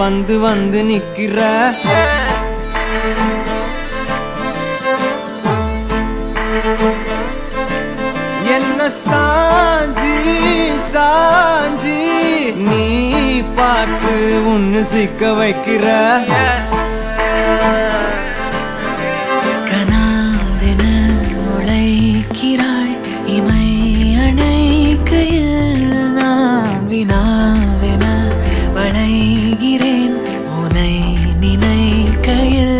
வந்து வந்து நிக்கிற என்ன சாஞ்சி சாஞ்சி நீ பார்த்து உன்னு சிக்க வைக்கிற கனாவென முளைக்கிறாய் இமை அணைக்கையில் நான் வினாவென வளைகிறேன் உனை நினைக்கையில்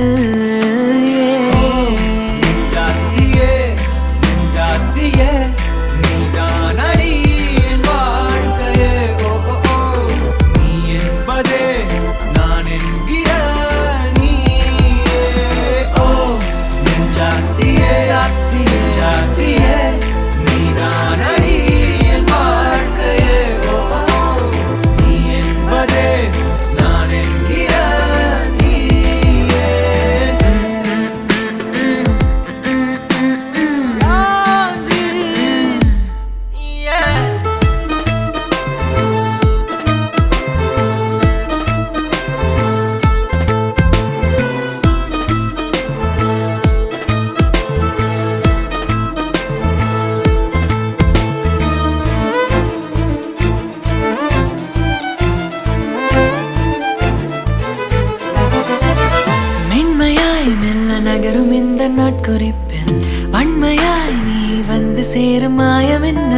நகரும் இந்த நாட்குறிப்பில் வன்மையாய் நீ வந்து சேரும் மாயம் என்ன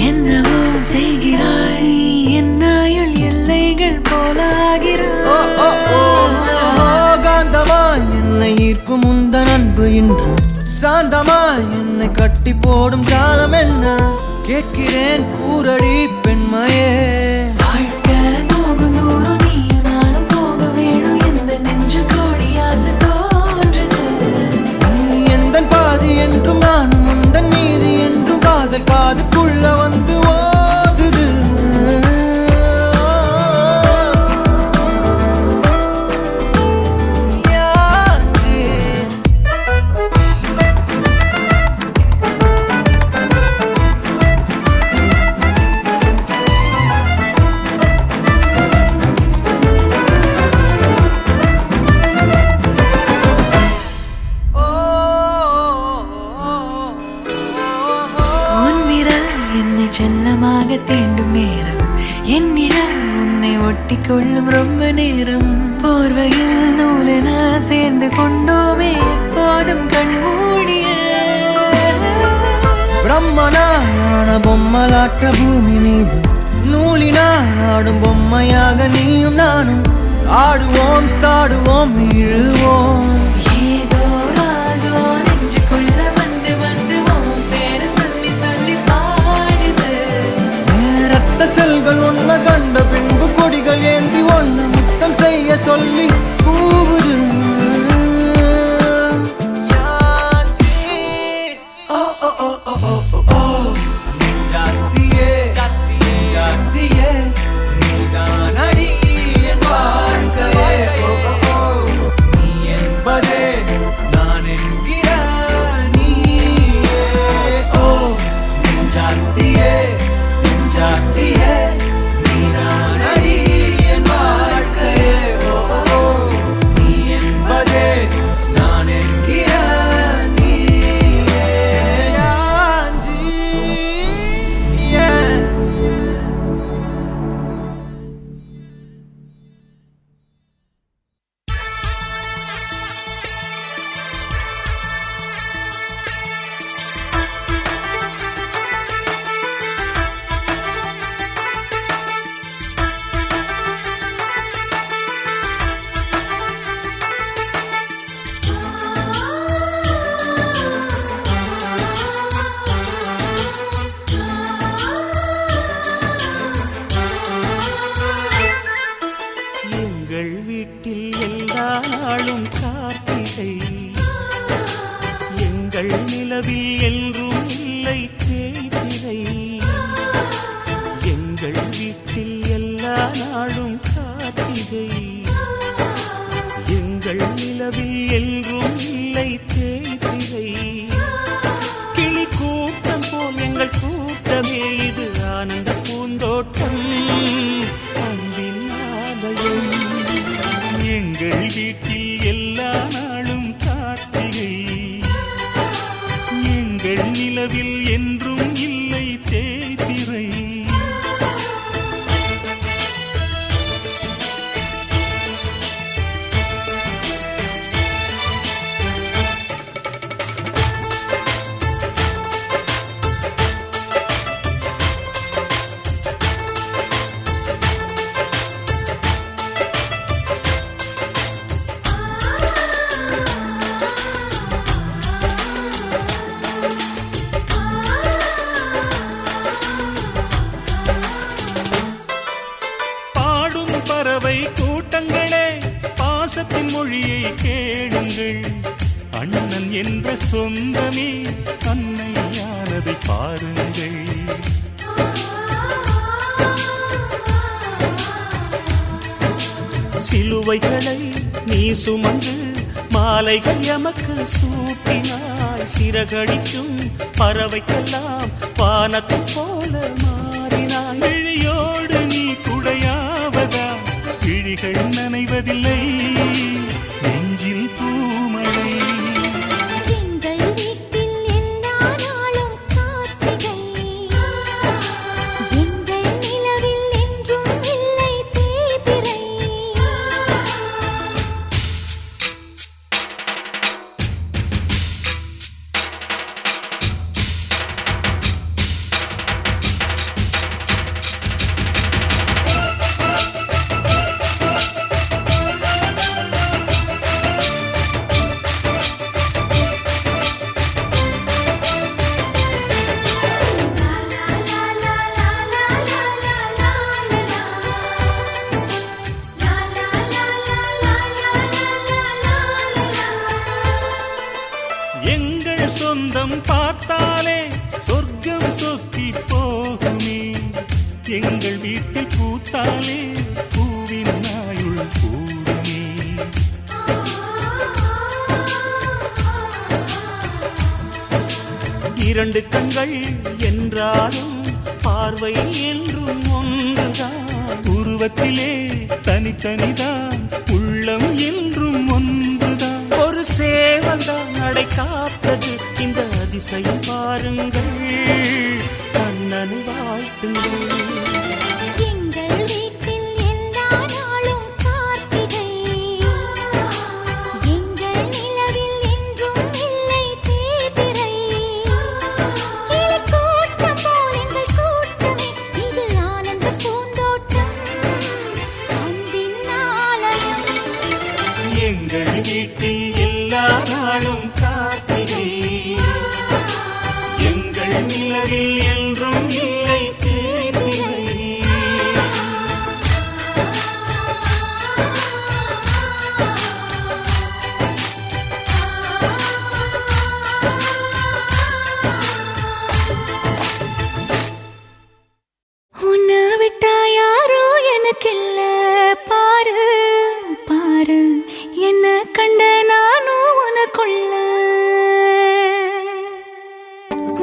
என்னவோ செய்கிறாய் என்னாயுள் எல்லைகள் போலாகிறாய் காந்தமாய் என்னை ஈர்க்கும் உந்த அன்பு இன்று சாந்தமாய் என்னை கட்டி போடும் காலம் என்ன கேட்கிறேன் கூரடி பெண்மையே என்றும் நானும் முந்தன் மீது என்றும் காதல் காதுக்குள்ள வந்து ஓதுது செல்லமாக தீண்டும் நேரம் என்னிடம் உன்னை ஒட்டி கொள்ளும் ரொம்ப நேரம் போர்வையில் நூலென சேர்ந்து கொண்டோமே எப்போதும் கண்மூடிய பிரம்மனான பொம்மலாட்ட பூமி மீது நூலினால் ஆடும் பொம்மையாக நீயும் நானும் ஆடுவோம் சாடுவோம் இழுவோம் ஏதோ ராகோ நெஞ்சுக்குள்ள வந்து வந்து பேரு சொல்லி சொல்லி செல்கள் ஒன்ன கண்ட பின்பு கொடிகள் ஏந்தி ஒன்ன முத்தம் செய்ய சொல்லி கூவுது நிலவில் என்றும் இல்லை தேய்திரை. எங்கள் வீட்டில் எல்லா நாளும் கார்த்திகை. எங்கள் நிலவில் என்றும் இல்லை தேய்திரை. கிளி கூட்டம் போல் எங்கள் கூட்டமே இது ஆனந்த பூந்தோட்டம் அன்பின் ஆலயம். மொழியை கேளுங்கள். அண்ணன் என்ற சொந்தமே அன்னையானதை பாருங்கள். சிலுவைகளை நீ சுமந்து மாலைகள் எமக்கு சூட்டினாய். சிறகடிக்கும் பறவைக்கெல்லாம் வானத்தை போல மாறினாய். விழியோடு நீ குடையாவதா? விழிகள் நனைவதில்லை, நெஞ்சில் பூமழை. எங்கள் சொந்தம் பார்த்தாலே சொர்க்கம் சொத்தி போகுமே. எங்கள் வீட்டில் பூத்தாலே பூவின் நாயுள் கூடுமே. இரண்டு கண்கள் என்றாலும் பார்வை என்றும் ஒன்றுதான். உருவத்திலே தனித்தனிதான், உள்ளம் என்றும் ஒன்றுதான். ஒரு சேவல்தான் நடை காத்தது, இந்த அதிசயம் பாருங்கள். கண்ணனை வாழ்த்துங்கள். எங்கள் வீட்டில் எல்லா நாளும் காத்திரை, எங்கள் நிலவில் என்றும் இல்லை தேய்பிறை. உன்னை விட்டா யாரோ எனக்கில்ல பாரு பாரு, என்ன கண்ட நானும் உனக்குள்ள.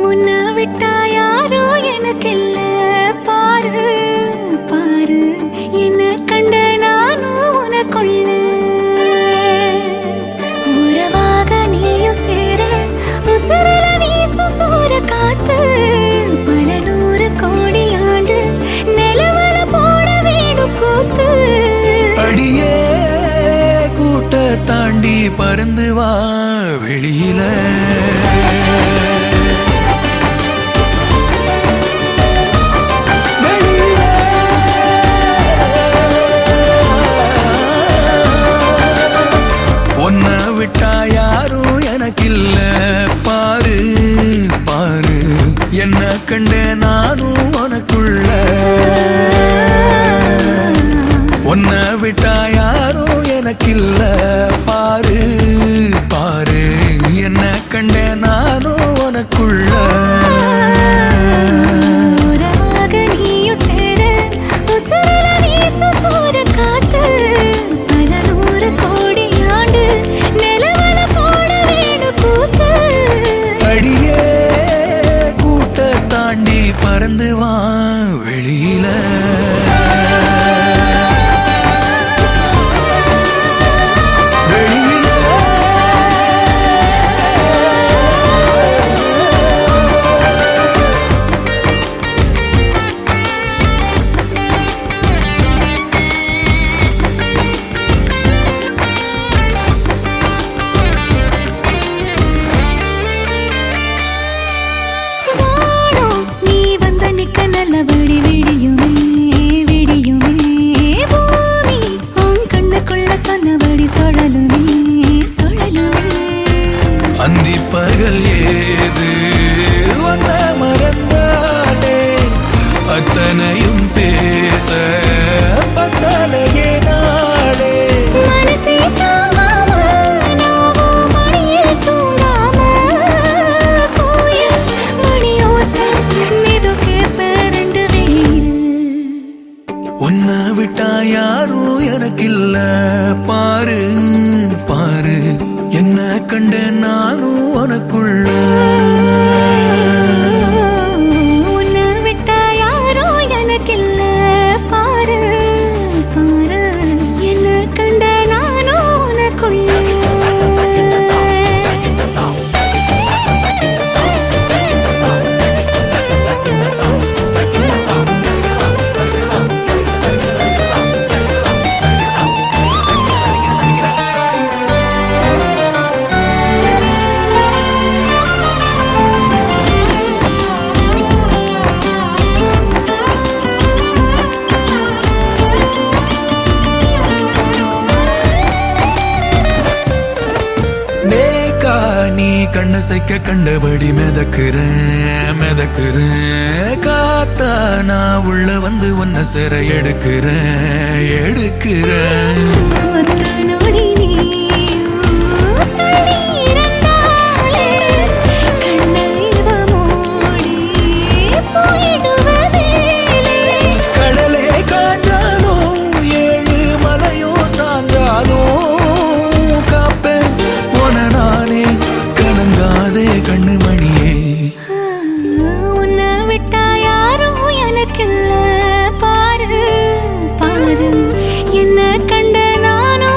உன்னை விட்டா யாரோ எனக்கில்ல பாரு பாரு, என்ன கண்ட நானும் உனக்குள்ள. உறவாக நீயும் சேர உசுரல வீசும் சூற காத்து, பல 100 கோடி ஆண்டு நிலவல போட வேணும் கூத்து. அடியே கூட்ட தாண்டி பறந்து வா வெளியில. ஒன்ன விட்டா யாரும் எனக்கில்ல பாரு பாரு, என்ன கண்ட நானும் உனக்குள்ள. ஒன்ன விட்டா யாரும் எனக்கில்ல பாரு பாரு, என்ன கண்ட நானும் உனக்குள்ள. உறவாக நீயும் சேர உசுரல வீசும் சூற காத்து, பல 100 கோடி ஆண்டு நிலவல போட வேணும் கூத்து. அடியே கூட்ட தாண்டி பறந்து வா வெளியில. கண்டேன் நானும் உனக்குள்ள உன்னை விட்டா யாரோ எனக்கில்ல பாரு பாரு என்ன கண்ட நானும் உனக்குள்ள நேக்கா நீ கண்ண சைக்க கண்டபடி மிதக்குறேன் மிதக்குறேன் காத்தா நான் உள்ள வந்து உன்னை சிறை எடுக்கிறேன் எடுக்கிறேன் ஒத்த நொடி நீயும் தள்ளி இருந்தாலே கண்ணை இவ மூடி போயிடுவதேலே கடலே காஞ்சாலும் ஏழு மலையும் சாஞ்சாலும் காப்பேன் உன நானே கலங்காதே கண்ணுமணியே உன்னை விட்டா யாரும் எனக்கில்ல பாரு பாரு என்ன கண்ட நானும்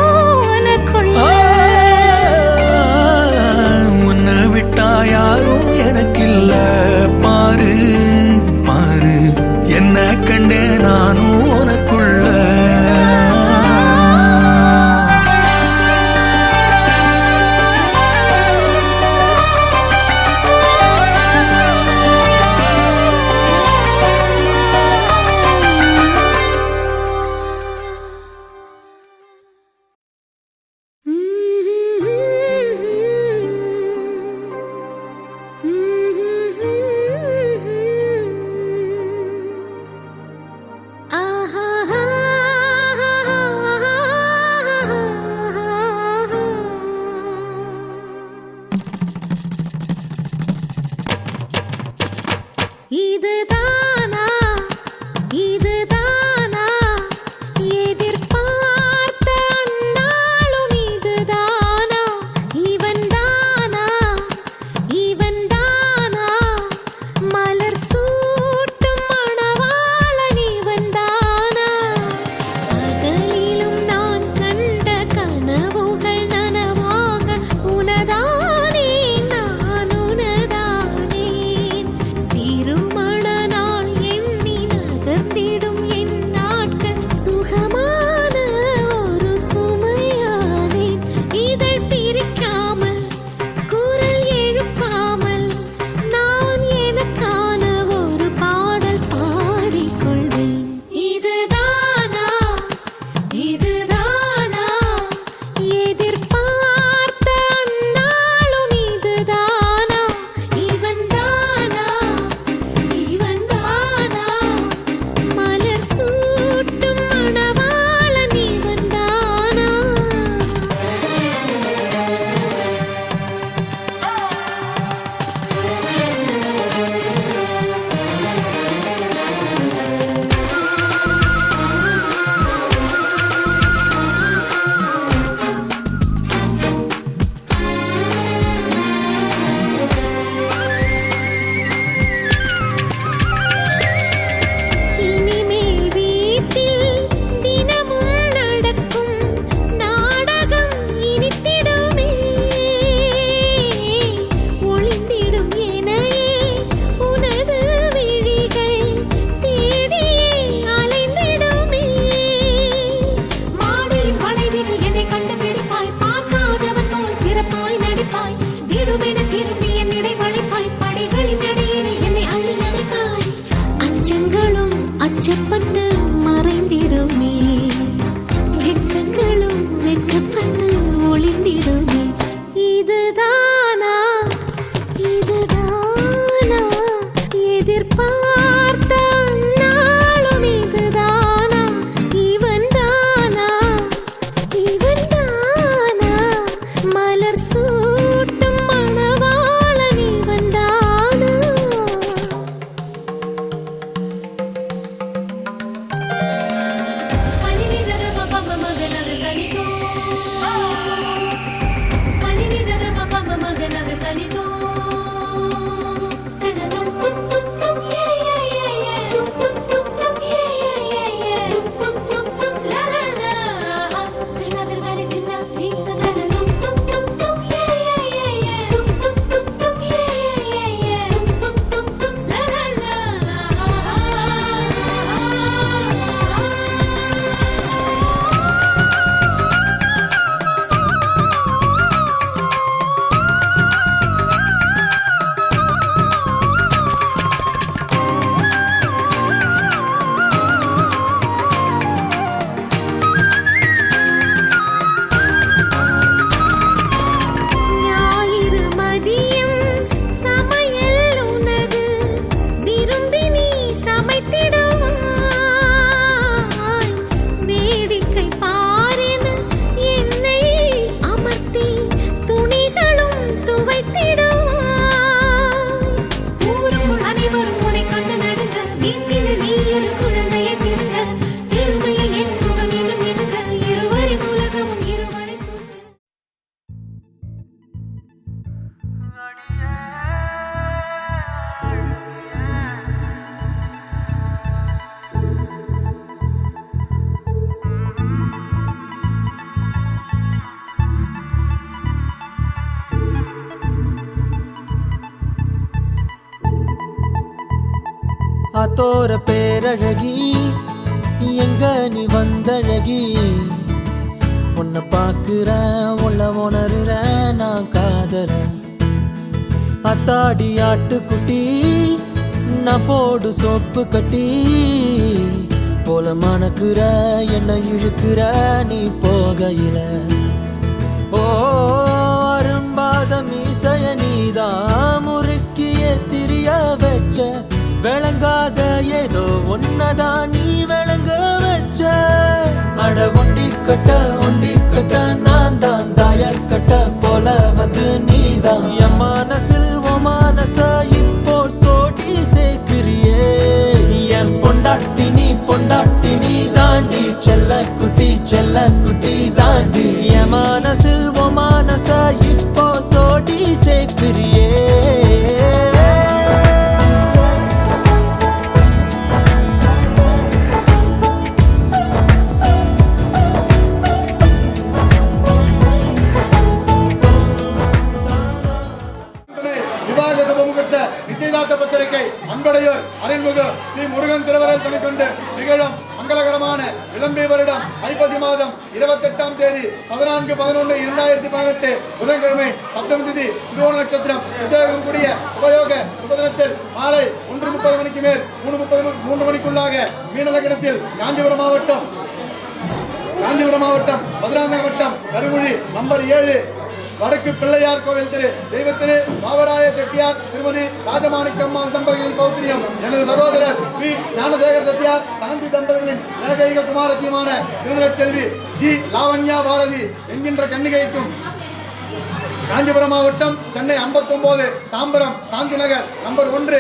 ஆத்தோர பேரழகி எங்க நீ வந்தழகி உன்னை பார்க்கிறேன் உள்ள உணர்றேன் நான் காதறேன் அத்தாடி ஆட்டுக்குட்டி நான் போடு சோப்பு கட்டி போல மணக்குற என்ன இழுக்கிற நீ போகையில ஓ அரும்பாத மீசைய நீதான் முறுக்கிய திரிய வச்ச விளங்காத ஏதோ ஒன்னதான் நீ விளங்க வச்ச அட ஒண்டி கட்ட நான் தான் தாயக்கட்ட போல வந்து நீதான் என் மனசில் ஓ மனச இப்போ சோடி சேர்க்கிறியே என் பொண்டாட்டி நீ தாண்டி செல்ல குட்டி தாண்டி என் மனசில் ஓ மனச இப்போ சோடி சேர்க்கிறியே நிச்சயதார்த்த பத்திரிகை அன்படையோர் அருள்மிகு ஸ்ரீ முருகன் திருவருள் துணை கொண்டு நிகழும் மங்களகரமான விளம்பி வருடம் ஐப்பசி மாதம் 28ஆம் தேதி 14/11/2018 புதன்கிழமை சப்தமி திதி திருவோண நட்சத்திரம் உத்தியோகம் கூடிய உபயோக சுபதினத்தில் மாலை 1:30 மணிக்கு மேல் 3 மணிக்குள்ளாக மீன லக்னத்தில் காஞ்சிபுரம் மாவட்டம் மதுராந்தகம் வட்டம் கருங்குழி நம்பர் 7 வடக்கு பிள்ளையார் கோவில் திரு தெய்வத்திரு பாவராய செட்டியார் திருமதி ராஜமாணிக்கம்மாள் தம்பதிகளின் பௌத்திரியம் எனது சகோதரர் பி ஞானசேகர் செட்டியார் சாந்தி தம்பதிகளின் ஏகைக குமாரத்தியமான திருநெல்வேலி ஜி லாவண்யா பாரதி என்கின்ற கன்னிகைக்கும் காஞ்சிபுரம் மாவட்டம் சென்னை 59 தாம்பரம் சாந்தி நகர் நம்பர் 1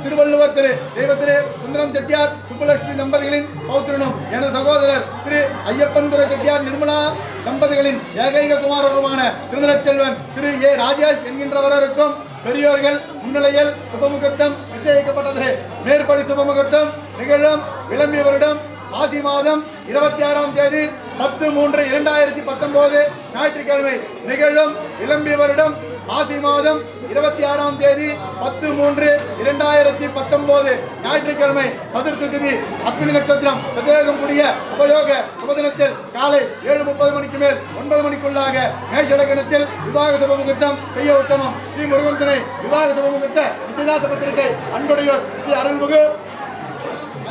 திருவள்ளுவர் திரு தெய்வத்திரு சுந்தரம் செட்டியார் சுப்புலட்சுமி தம்பதிகளின் பௌத்திரனும் எனது சகோதரர் திரு ஐயப்பன் துரை செட்டியார் நிர்மலா தம்பதிகளின் ஏகைக குமாரருமான திருநெல்வேலி திரு ஏ ராஜேஷ் என்கின்றவருக்கும் பெரியோர்கள் முன்னிலையில் சுபமுகூர்த்தம் நிச்சயிக்கப்பட்டது. மேற்படி சுபமுகூர்த்தம் நிகழும் விளம்பிய வருடம் ஆதி மாதம் 26ஆம் தேதி 10/3/2019 ஞாயிற்றுக்கிழமை நிகழும் விளம்பிய வருடம் ஆதி மாதம் 26ஆம் தேதி 10/3/2019 ஞாயிற்றுக்கிழமை சதுர்த்தி திதி அஸ்வினி நட்சத்திரம் சதேகம் கூடிய உபயோக சுபதினத்தில் காலை 7:30 மணிக்கு மேல் 9 மணிக்குள்ளாக மேஷ லக்னத்தில் விவாக சுபமுகூர்த்தம் செய்ய உத்தமம். ஸ்ரீ முருகன் துணை விவாக சுபமுகூர்த்த நிச்சயதார்த்த பத்திரிகை அன்புடையோர் ஸ்ரீ அருள்மிகு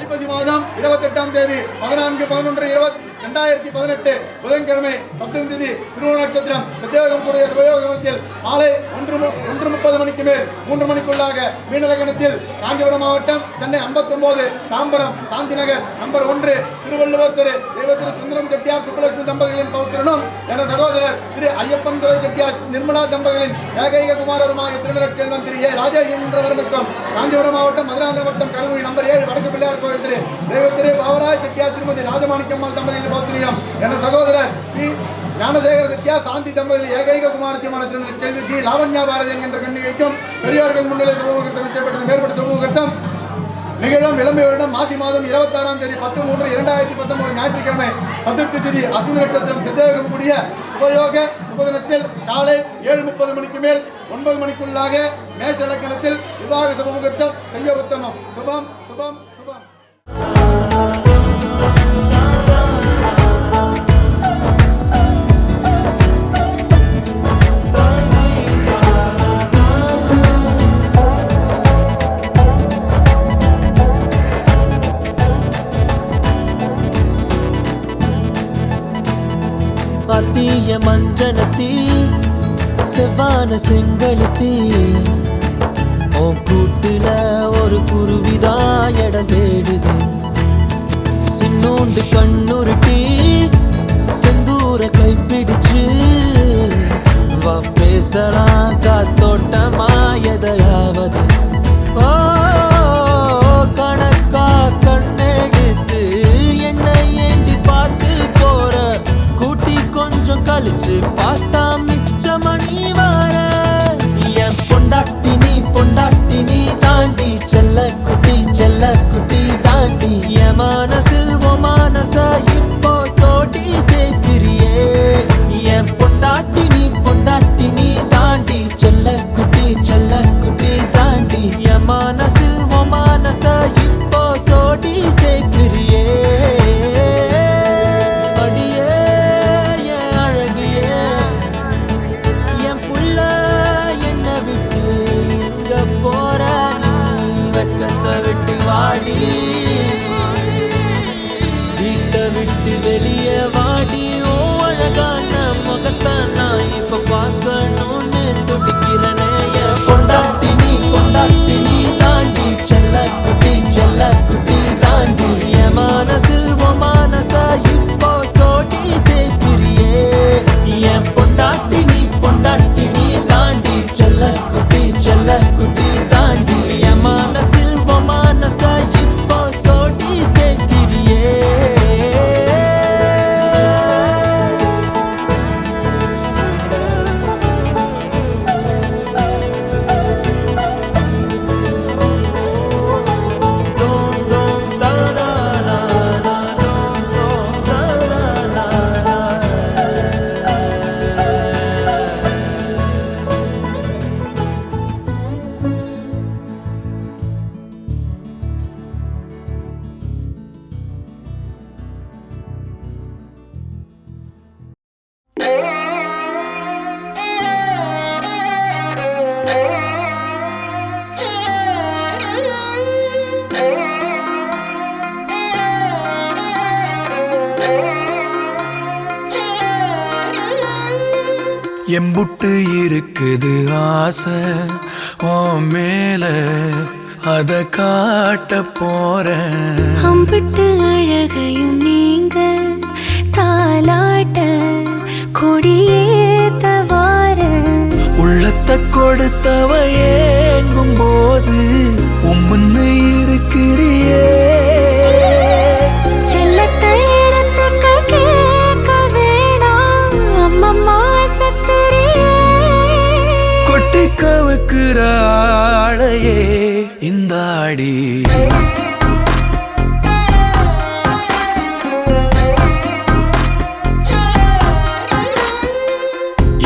ஐப்பசி மாதம் 28ஆம் தேதி 14/11/2018 புதன்கிழமை சப்தமி திதி திருவோண நட்சத்திரம் சத்தியோகம் கூடிய சுபயோகத்தில் மாலை 1:30 மணிக்கு மேல் 3 மணிக்குள்ளாக மீன லக்னத்தில் காஞ்சிபுரம் மாவட்டம் சென்னை 59 தாம்பரம் சாந்தி நகர் நம்பர் 1 திருவள்ளுவர் திரு தெய்வத்திரு சுந்தரம் செட்டியார் சுப்புலட்சுமி தம்பதிகளின் பௌத்திரனும் எனது சகோதரர் திரு ஐயப்பன் துரை செட்டியார் நிர்மலா தம்பதிகளின் ஏகைக குமாரருமாக திருநெல்வேலி திரு ஏ ராஜேஷ் என்றவர்களுக்கும் காஞ்சிபுரம் மாவட்டம் மதுராந்தகம் வட்டம் கருங்குழி நம்பர் 7 வடக்கு பிள்ளையார் கோவில் திரு தெய்வத்திரு பாவராய் செட்டியார் திருமதி ராஜமாணிக்கம்மாள் தம்பதிகளின் பௌத்திரியம் எனது சகோதரர் பி ஞானசேகர் செட்டியார் சாந்தி தம்பதியில் ஏகைக குமாரத்தியமான திருநெல்வேலி ஜி லாவண்யா பாரதி என்கின்ற கன்னிகைக்கும் பெரியோர்கள் முன்னிலை சுபமுகூர்த்தம் நிச்சயப்பட்டது. மேற்பட்ட சுபமுகூர்த்தம் நிகழும் விளம்பி வருடம் மாசி மாதம் 26ஆம் தேதி 10/3/2019 ஞாயிற்றுக்கிழமை சதுர்த்தி திதி அஸ்வினி நட்சத்திரம் சித்தேகம் கூடிய உபயோக சுபதினத்தில் காலை 7:30 மணிக்கு மேல் 9 மணிக்குள்ளாக மேஷ லக்னத்தில் விவாக சுபமுகூர்த்தம் செய்ய உத்தமம். சுபம் சுபம் சுபம். அத்திய மஞ்சனத்தி செவ்வான செங்கழுத்தி ஓ கூட்டுல ஒரு குருவிதா இடம் தேடுது. சின்னோண்டு கண்ணுருட்டி செந்தூர கைப்பிடிச்சு வா பேசலாம் காத்தோட்டமா எதையாவது. ஓ கணக்கா கண்ணெடுத்து என்னை ஏண்டி பார்த்து போற கூட்டி கொஞ்சம் கழிச்சு பார்த்தா மிச்ச மணி வர என் எம்புட்டு இருக்குது ஆசை உன் மேல அத காட்ட போறேன். அம்பிட்டு அழகையும் நீங்க தாலாட்ட கொடியேத்த வார உள்ளத்தை கொடுத்தவ ஏங்கும் போது உம்முன்னு இருக்கிறியே. செல்லத்தை இடத்துக்கு கேட்க வேணாம் அம்மம்மா சத்துரியே. கொட்டி கவுக்குற ஆளையே இந்த ஆடி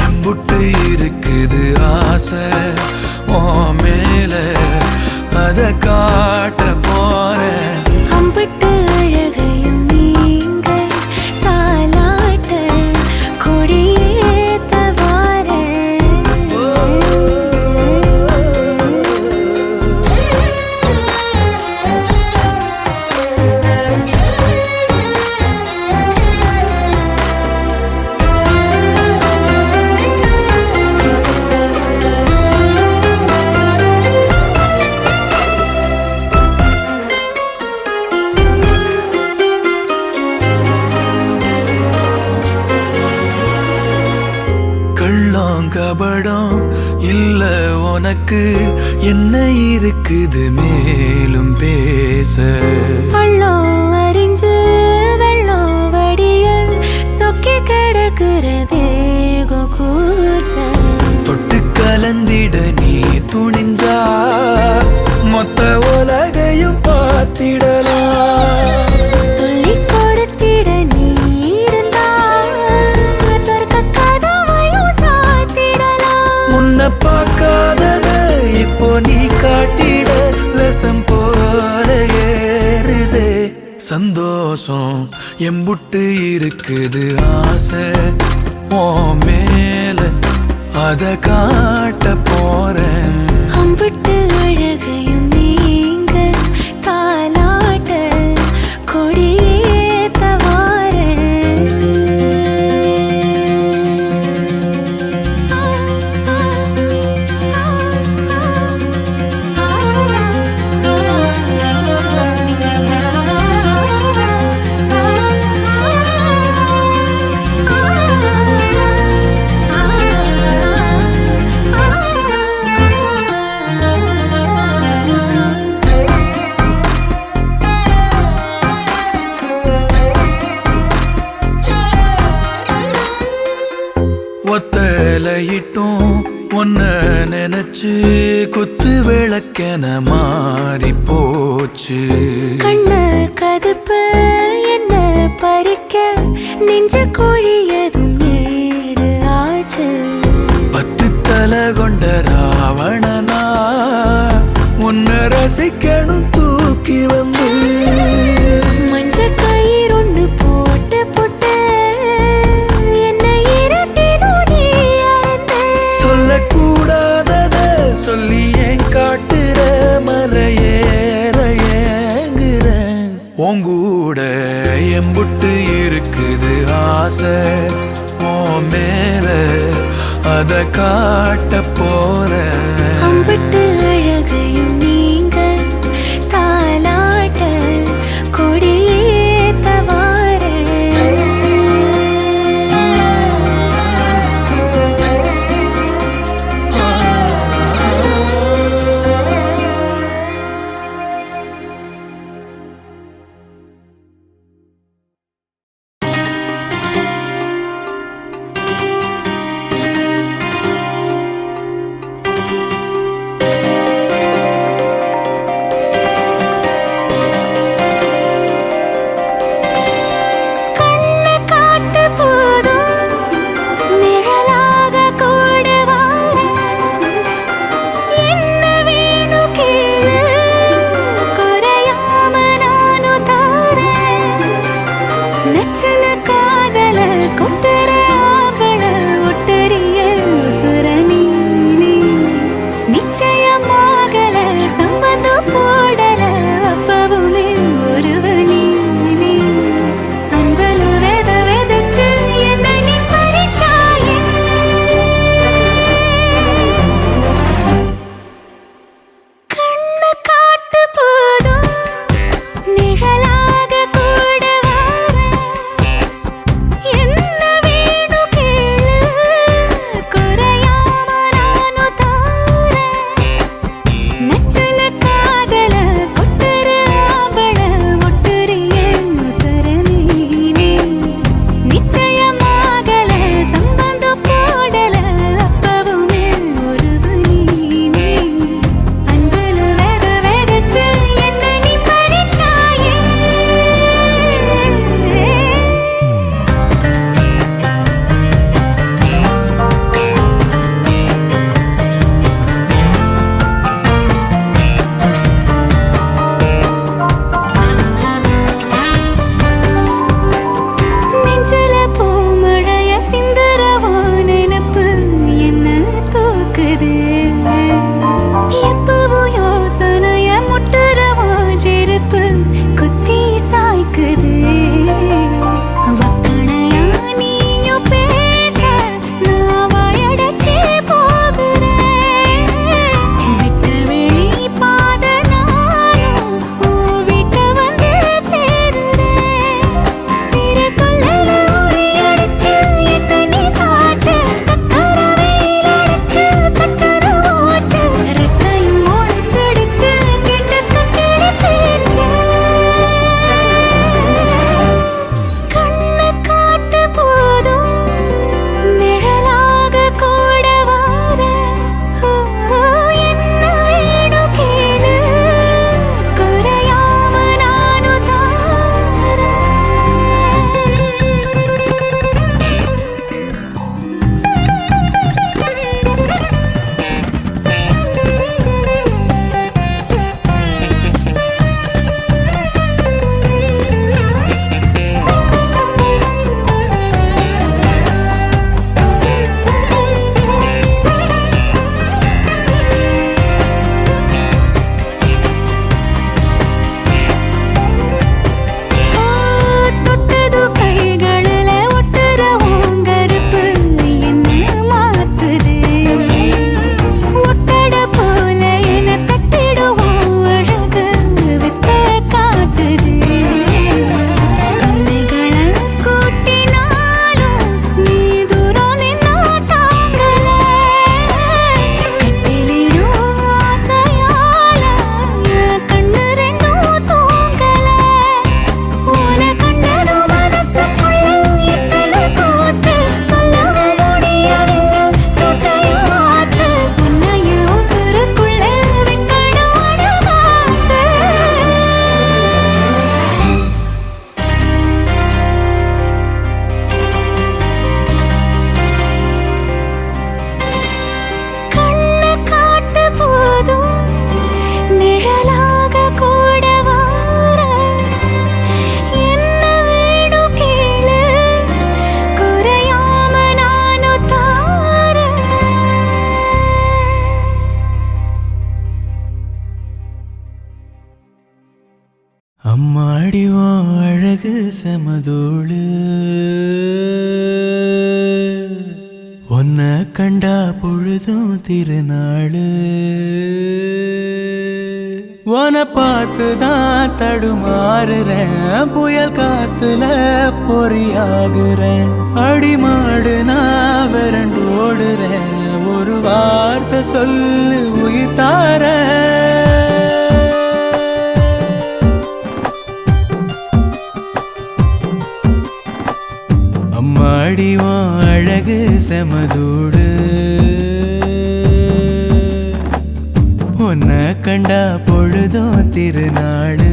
எம்புட்டு இருக்குது ஆசை உன் மேல அத காட்ட போறேன். அம்பிட்டு அழகையும் நீங்க தாலாட்ட கொடியேத்த வார கள்ளம் கபடம் இல்ல உனக்கு என்ன இருக்குது மேலும் பேச. பள்ளம் அறிஞ்சு வெள்ளம் வடிய சொக்கி கிடக்குறதே கூச தொட்டு கலந்திட நீ துணிஞ்சா மொத்த உலகையும் பார்த்திடலாம். சொல்லிக் கொடுத்திட நீ இருந்தா சொர்க்க கதவையும் சாத்திடலாம். உன்னை பார்க்காதத இப்போ நீ காட்டிட ரசம் போல ஏறுதே சந்தோஷம் எம்புட்டு இருக்குது ஆசை உன் மேல அத காட்ட போறேன். அம்பிட்டு அழகையும் நீங்க தாலாட்ட கொடியேத்த வார ஒத்தலையிட்டும் ஒன்ன நினைச்சு குத்து விளக்கென மாறி போச்சு. கண்ண கதுப்பு என்ன பறிக்க நெஞ்ச கோழியதும் ஏடு ஆச்சு. 10 தலை கொண்ட ராவணனா உன்னை ரசிக்கணும் தூக்கி வந்து. மஞ்ச கயிறு ஒண்ணு போட்டு போட்டு என்னை இரட்டினும் நீ அறந்த. சொல்லக்கூடாதத சொல்லி ஏன் காட்டுற மலையேற ஏங்குறேன். உங்கூட எம்புட்டு இருக்குது ஆசை உன் மேல அத காட்ட போறேன். அம்பிட்டு அழகையும் நீங்க தாலாட்ட கொடியேத்த வார செமதோடு உன்னை கண்டா பொழுதும் திருநாளு உன்னை பார்த்துதான் தடுமாறுறேன் புயல் காத்துல பொறியாகுறேன் அடிமாடு நான் விரண்டு ஓடுறேன் ஒரு வார்த்தை சொல்லு உயிர் தார அம்மாடிவான் அழகு செமதூடு உன்னை கண்டா பொழுதும் திருநாடு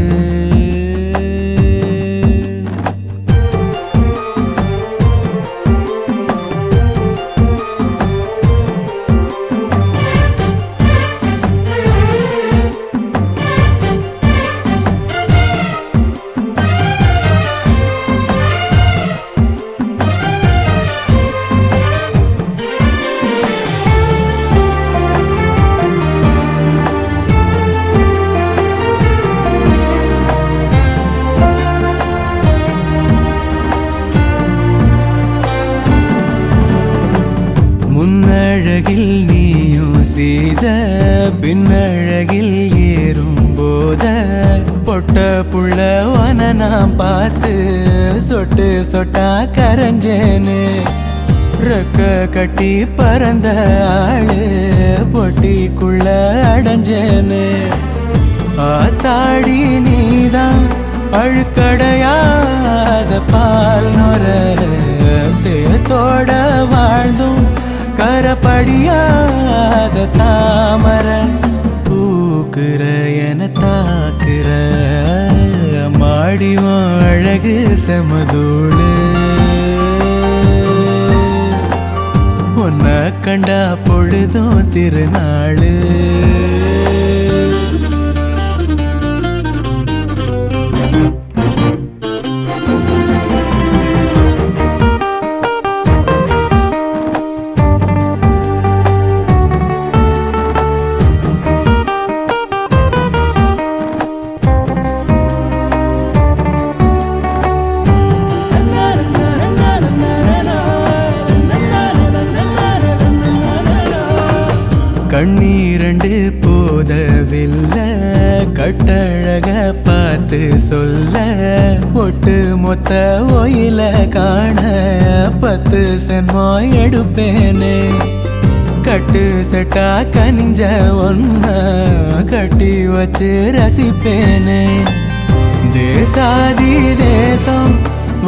முன்னழகில் நீயும் செய்த பின்னழகில் ஏறும் போத பொட்ட புள்ளவன நான் பார்த்து சொட்டு சொட்டா கரைஞ்சேனு ரெக்க கட்டி பறந்த ஆளு பொட்டிக்குள்ள அடைஞ்சேனு ஆத்தாடி நீதான் அழுக்கடையாத பால் நொர சேத்தோட வாழ்ந்தும் கரப்படியாத தாமர பூக்குற என தாக்குற மாடிவான் அழகு செமதோடு உன்னை கண்டா பொழுதும் திருநாளு கண்ணீரண்டு போதவில்லை கட்டழக பார்த்து சொல்ல ஒட்டு மொத்த ஒயில காண 10 சென்மோ எடுப்பேனே கட்டு செட்டா கனிஞ்ச ஒன்ன கட்டி வச்சு ரசிப்பேனே தேசாதி தேசம்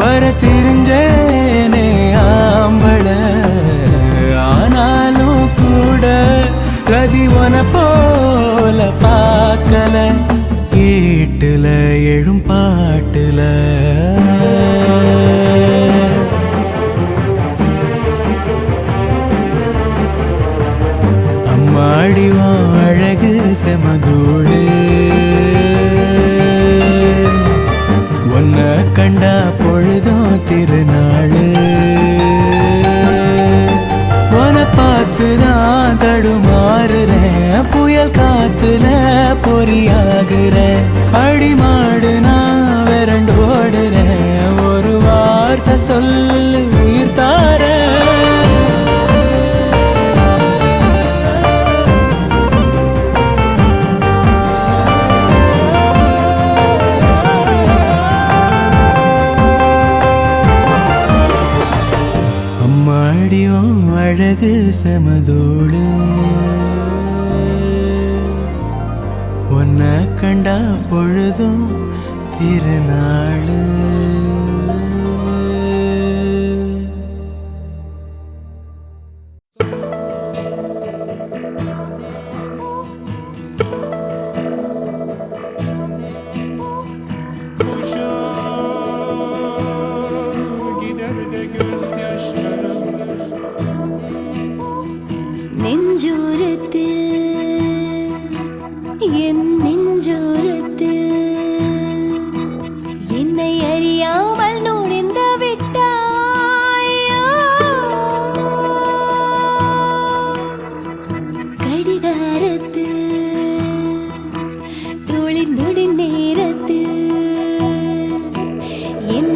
வர தெரிஞ்சேனே ஆம்பள ஆனாலும் கூட ரதிவன போல பார்க்கல கேட்டுல எழும் பாட்டுல அம்மாடிவான் அழகு செமதூடு உன்னை கண்டா பொழுதும் திருநாளு உன்னை பார்த்துதான் தடுமாறுறேன் புயல் காத்துல பொறியாகுறேன் அடிமாடு நான் விரண்டு ஓடுறேன் ஒரு வார்த்தை சொல்லு உயிர் தார அம்மாடியும் அழகு செமதோடு உன்னை கண்டா பொழுதும் திருநாளு என் நெஞ்சோரத்தில் என்னை அறியாமல் நுழைந்து விட்டாயோ கடிகாரத்தில் தோளின் நொடி நேரத்தில் என்ன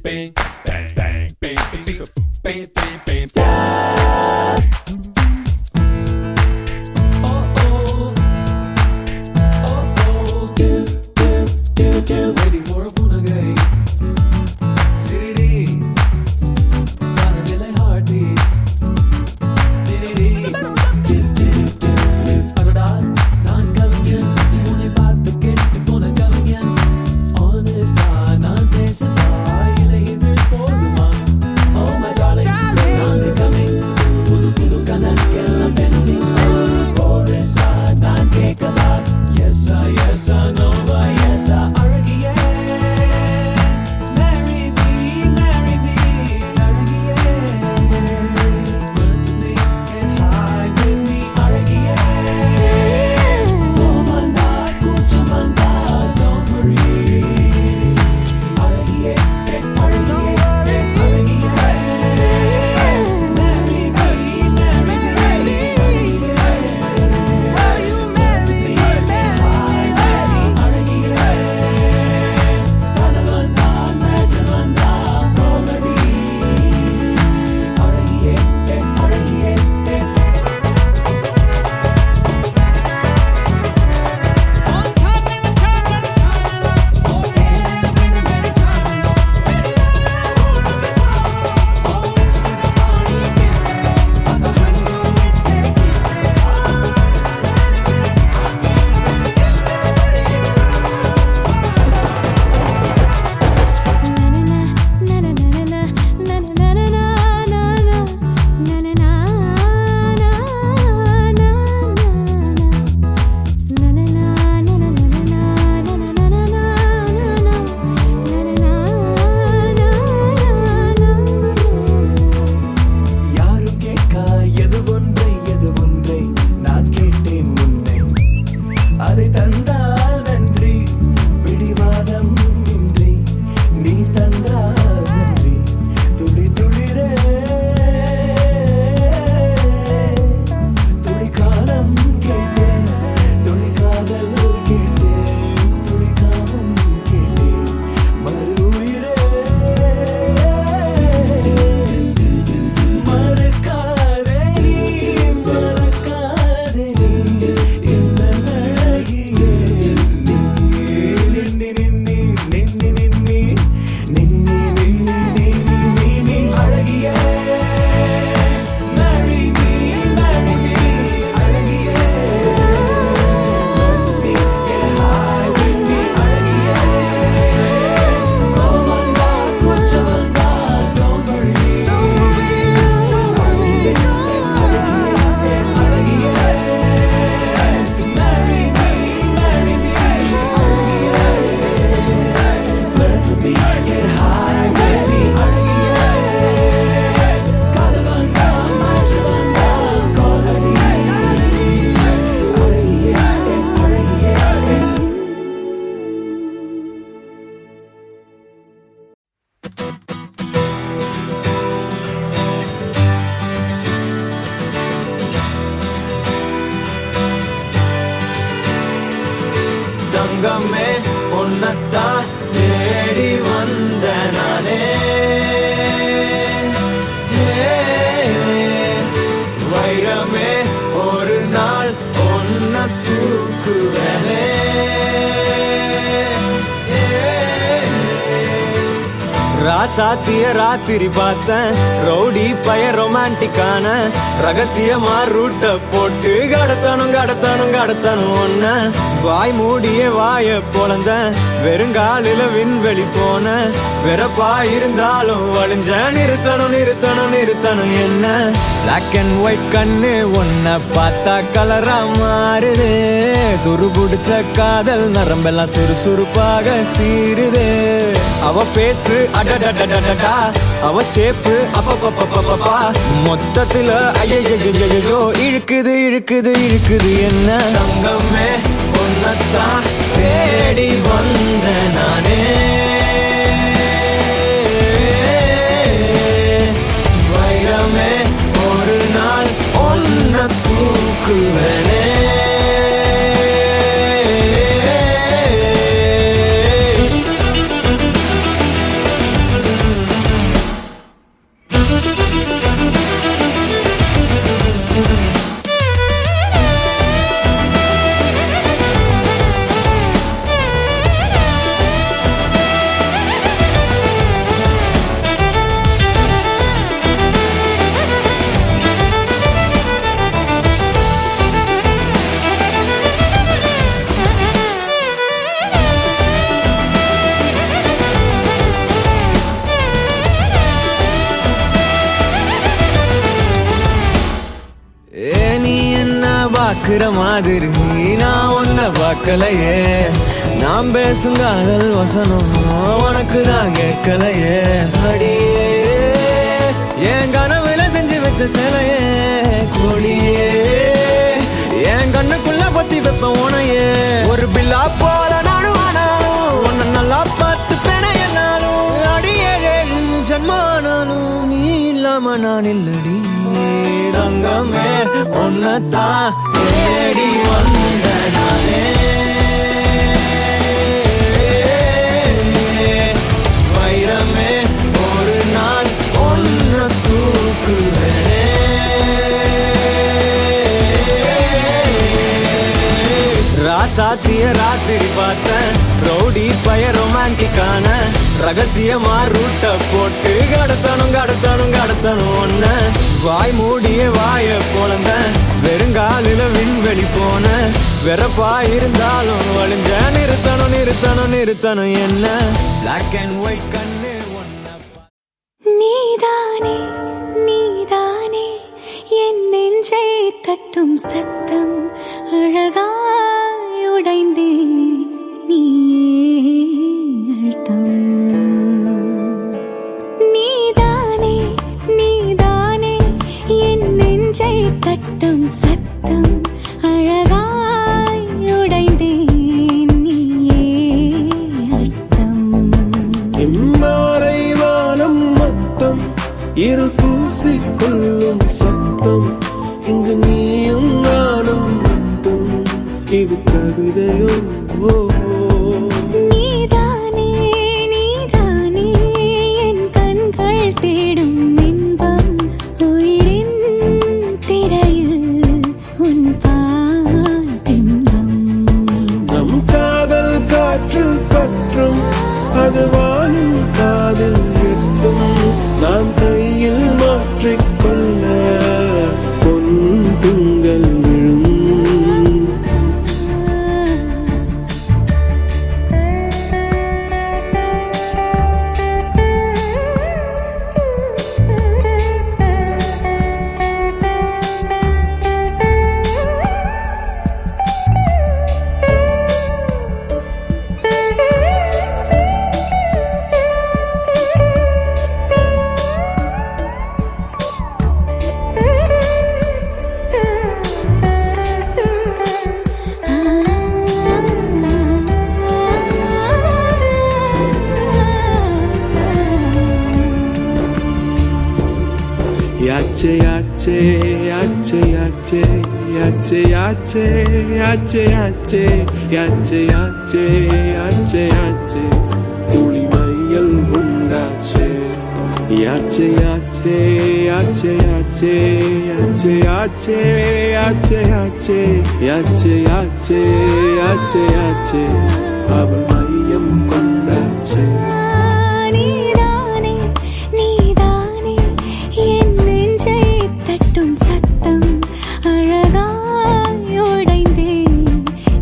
bang, bang, bang, bang, bang, bang, bang, bang, bang. Waiting for a punagay. Siridi, gonna be like heartbeat. Diridi, adada, naan kaviyan, unai paathu kettu pona kaviyan. Honest naan pesava, ilai idu poduma. Oh my darling, naan coming, pudu pudu kanakkellam pending. Oh chorus naan kekava, yes I know yes I aragiye. Marry me, aragiye. With me, get high with me, aragiye. Domanda, kuchamanda, don't worry. Aragiye, aragiye, aragiye. Marry me, aragiye. யாரும் கேட்கா எது ஒன்றை நான் கேட்டேன் உன்னை அதை தந்தால் நன்றி பிடிவாதம் இன்றி நீ தந்தால் நன்றி துளி துளிரே துளி காலம் கேட்டேன் துளி காதல் கேட்டேன் துளி காமம் கேட்டேன் மறு உயிரே மறக்காதே மறக்காதே இந்த அழகியே நின்னி நின்னி நின்னி நின்னி நின்னி நின்னி நின்னி அழகியே marry me அழகியே let me get high with me அழகியே கோமந்தா குச்சவந்தா don't worry தங்கமே உன்னத்தா தேடி வந்த நானே வைரமே ஒரு நாள் ஒன்ன தூக்குவனே ராசாத்திய ராத்திரி பார்த்தேன் ரவுடி பய ரொமான்டிக்கான ரகசியமா ரூட்ட போட்டு கடத்தணும் ஒன்ன வாய் மூடிய வாய பொழந்த வெறுங்காலில விண்வெளி போன வெறப்பா இருந்தாலும் வழிஞ்ச நிறுத்தணும் என்ன பிளாக் அண்ட் ஒயிட் கண்ணு ஒன்ன பார்த்தா கலரா மாறுது துருபுடிச்ச காதல் நரம்பெல்லாம் சுறுசுறுப்பாக சீருது அவ ஃபேஸ் அடடடடடடா அவ ஷேப்பு அப்பப்பப்பப்பப்பா மொத்தத்துல ஐயோ இழுக்குது என்ன தங்கமே ஒன்னத்தான் தேடி வந்த நானே வைரமே ஒரு நாள் ஒன்ன தூக்குவனே நீ என்ன பாக்குற மாதிரி நான் உன்னை பார்க்கலையே நாம் பேசும் காதல் வசனம் உனக்கு தான் கேட்கலையே அடியே என் கனவுல செஞ்சு வச்ச சிலையே கொடியே என் கண்ணுக்குள்ள பத்தி வைப்ப உனையே ஒரு பில்லா போல நானும் ஆனாலும் உன்னை நல்லா பார்த்து பெண என்னாலும் அடியே ஜன்மானாலும் நீ இல்லாம நான் இல்லடி தங்கமே உன்னத்தான் தேடி வந்த நானே வைரமே ஒரு நாள் ஒன்ன தூக்குவேனே ராசாத்திய ராத்திரி பார்த்தேன் ரவுடி பய ரொமான்டிக்கான ரகசியமா ரூட்ட போட்டு கடத்தணும் ஒன்ன வாய் மூடிய வாய குழந்த வெறுங்காலில விண்வெளி போன வெறப்பா இருந்தாலும் வழிஞ்ச நிறுத்தணும் என்ன பிளாக் அண்ட் ஒயிட் கண்ணு நீதானே நீதானே என் நெஞ்சை தட்டும் சத்தம் அழகாய் உடைந்தே நீயே அழுத்தம் நீதானே நீதானே என் நெஞ்சை தட்டும் சத்தம் அழகாய் உடைந்தே நீயே அழுத்தம் இம்மாலை வானம் மொத்தம் இரு பூசிக்கொள்ளும் சத்தம் இங்கு நீயும் நானும் மட்டும் இது கவிதையோ நீதானே நீதானே என் கண்கள் தேடும் இன்பம் உயிரின் திரையில் உன் பால் பிம்பம் நம் காதல் காற்றில் பற்றும் அது வாழும் காதில் எட்டும் நாம் கையில் மாற்றிக்கொள்ள பொன் துங்கள் விழும் Yache yache yache yache yache yache yache yache yache yache yache yache tuli mayal undache yache yache yache yache yache yache yache yache yache yache yache yache aval mayam kondache நீதானே நீதானே என் நெஞ்சை தட்டும் சத்தம் அழகாய் உடைந்தே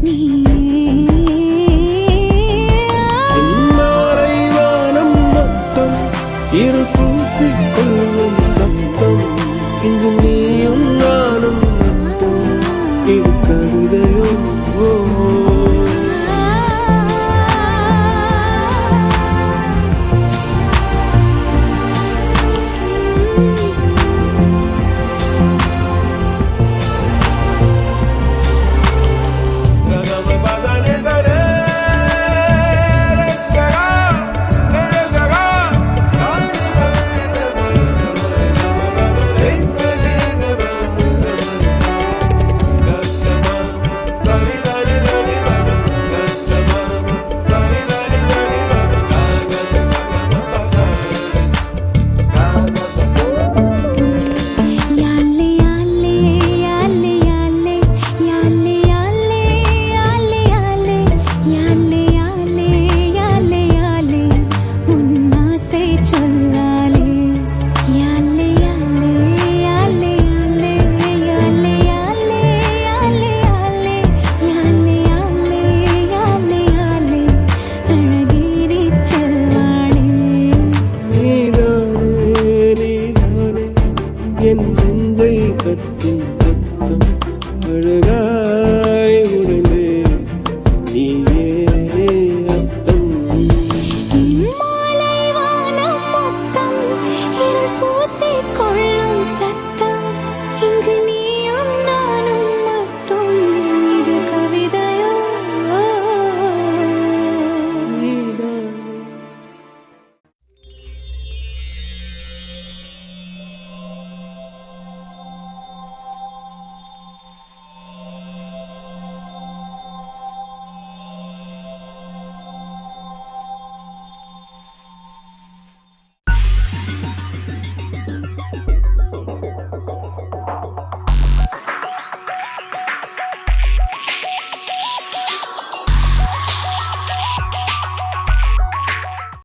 நீயே இம்மாலை வானம் மொத்தம் இரு பூசிக்கொள்ளும் சத்தம் இங்கு நீயும் நானும் மட்டும் இது கவிதையோ அழகு